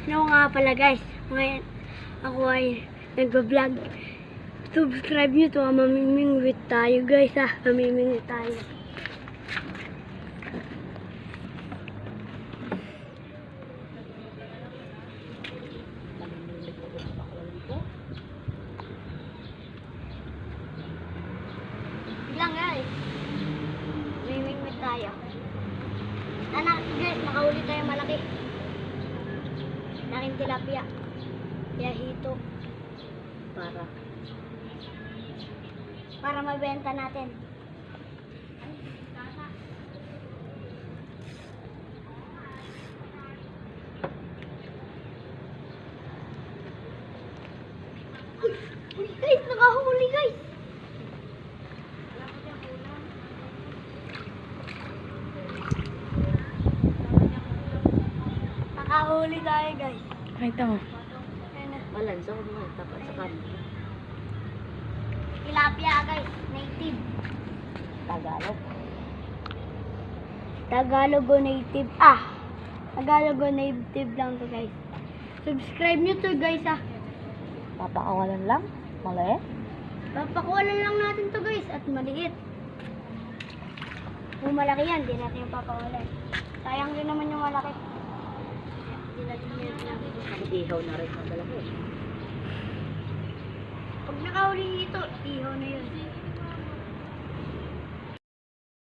Ano nga pala guys, ngayon ako ay nagbablog. Subscribe nyo to, mamimingwit tayo guys ha, mamimingwit tayo. Biglang guys, mamimingwit tayo. Anak guys, nakahuli tayo malaki. Laking tilapia. Yahito. Para mabenta natin. Uy guys, nakahuli guys. Nakahuli tayo guys. Ito. Balansa ko mga tapat sa kanila. Tilapia guys, native. Tagalog. Tagalog o native. Tagalog o native lang to guys. Subscribe nyo to guys Papakawalan lang? Maliit? Papakuwalan lang natin to guys at maliit. Kung malaki yan, di natin yung papakuwalan. Sayang din naman yung malaki. Di natin yung Ihaw na rin ang malaki. Pag nakahuli ito, ihaw na yun.